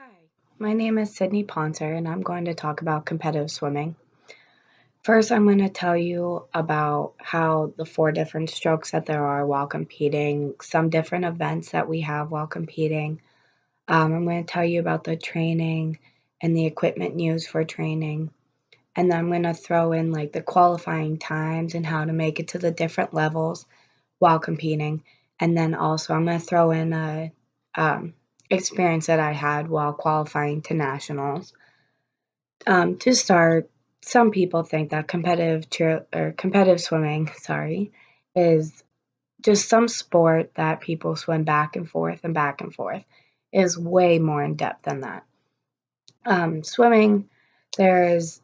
Hi, my name is Sydney Ponser, and I'm going to talk about competitive swimming. First, I'm going to tell you about how the four different strokes that there are while competing, some different events that we have while competing. I'm going to tell you about the training and the equipment used for training. And then I'm going to throw in like the qualifying times and how to make it to the different levels while competing. And then also, I'm going to throw in a experience that I had while qualifying to nationals. To start, some people think that competitive swimming, sorry, is just some sport that people swim back and forth and back and forth. It is way more in depth than that. Swimming, there's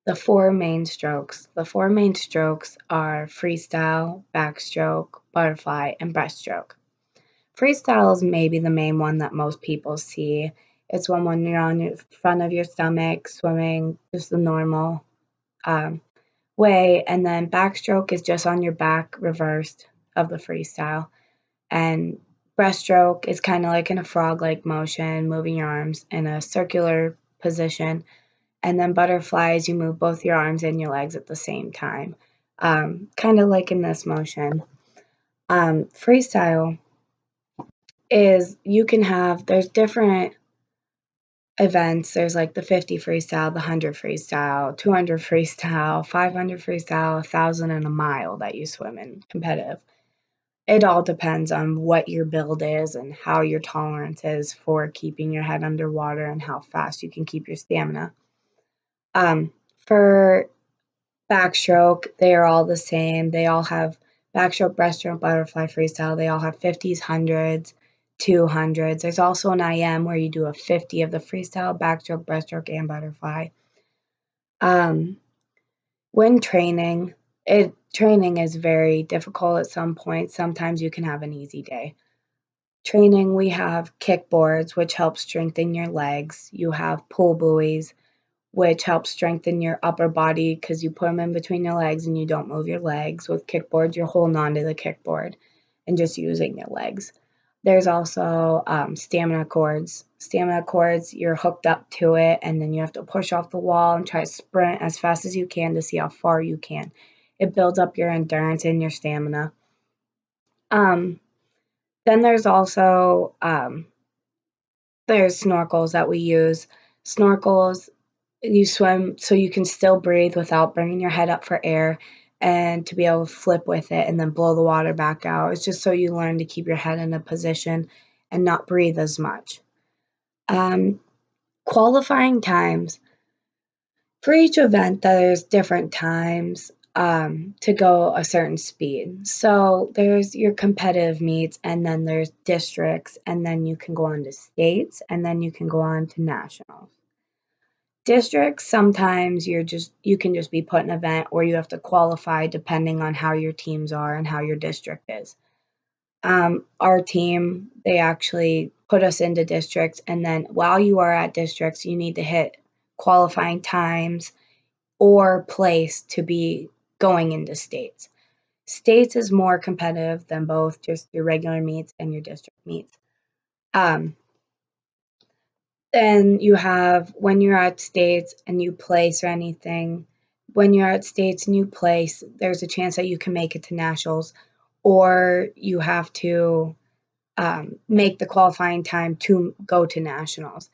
the four main strokes. The four main strokes are freestyle, backstroke, butterfly, and breaststroke. Freestyle is maybe the main one that most people see. It's when you're on the front of your stomach, swimming just the normal um, way, and then backstroke is just on your back, reversed of the freestyle. And breaststroke is kind of like in a frog-like motion, moving your arms in a circular position. And then butterflies, you move both your arms and your legs at the same time, kind of like in this motion. Freestyle is you can have there's different events. There's like the 50 freestyle, the 100 freestyle, 200 freestyle, 500 freestyle, 1,000 and a mile that you swim in competitive. It all depends on what your build is and how your tolerance is for keeping your head underwater and how fast you can keep your stamina. For backstroke, they are all the same. They all have backstroke, breaststroke, butterfly, freestyle. They all have 50s, 100s, 200s. There's also an IM where you do a 50 of the freestyle, backstroke, breaststroke, and butterfly. Um, when training is very difficult at some point. Sometimes you can have an easy day. Training, we have kickboards, which help strengthen your legs. You have pull buoys, which helps strengthen your upper body because you put them in between your legs and you don't move your legs. With kickboards, you're holding onto the kickboard and just using your legs. There's also stamina cords. Stamina cords, you're hooked up to it, and then you have to push off the wall and try to sprint as fast as you can to see how far you can. It builds up your endurance and your stamina. Um, then there's snorkels that we use. Snorkels, you swim so you can still breathe without bringing your head up for air and to be able to flip with it and then blow the water back out. It's just so you learn to keep your head in a position and not breathe as much. Um, Qualifying times. For each event, there's different times to go a certain speed. So there's your competitive meets, and then there's districts, and then you can go on to states, and then you can go on to nationals. Districts, sometimes you can just be put in an event or you have to qualify depending on how your teams are and how your district is. Our team, they actually put us into districts, and then while you are at districts, you need to hit qualifying times or place to be going into states. States is more competitive than both just your regular meets and your district meets. Um, then you have when you're at states and you place or anything, when you're at states and you place, there's a chance that you can make it to nationals, or you have to make the qualifying time to go to nationals.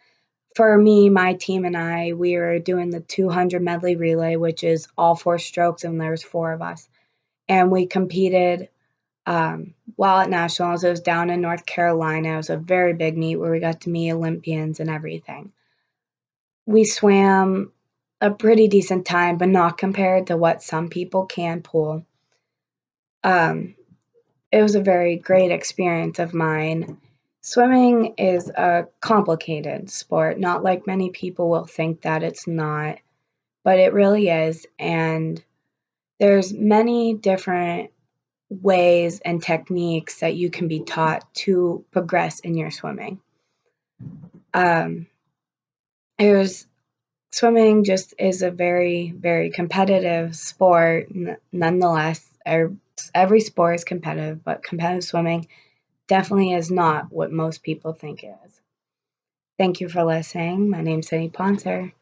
For me, my team and I, we were doing the 200 medley relay, which is all four strokes, and there's four of us. And we competed while at nationals. It was down in North Carolina. It was a very big meet where we got to meet Olympians and everything. We swam a pretty decent time, but not compared to what some people can pull. Um, it was a very great experience of mine. Swimming is a complicated sport, not like many people will think that it's not, but it really is. And there's many different ways and techniques that you can be taught to progress in your swimming. Um, there's Swimming just is a very, very competitive sport. Nonetheless, every sport is competitive, but competitive swimming definitely is not what most people think it is. Thank you for listening. My name's Cindy Ponser.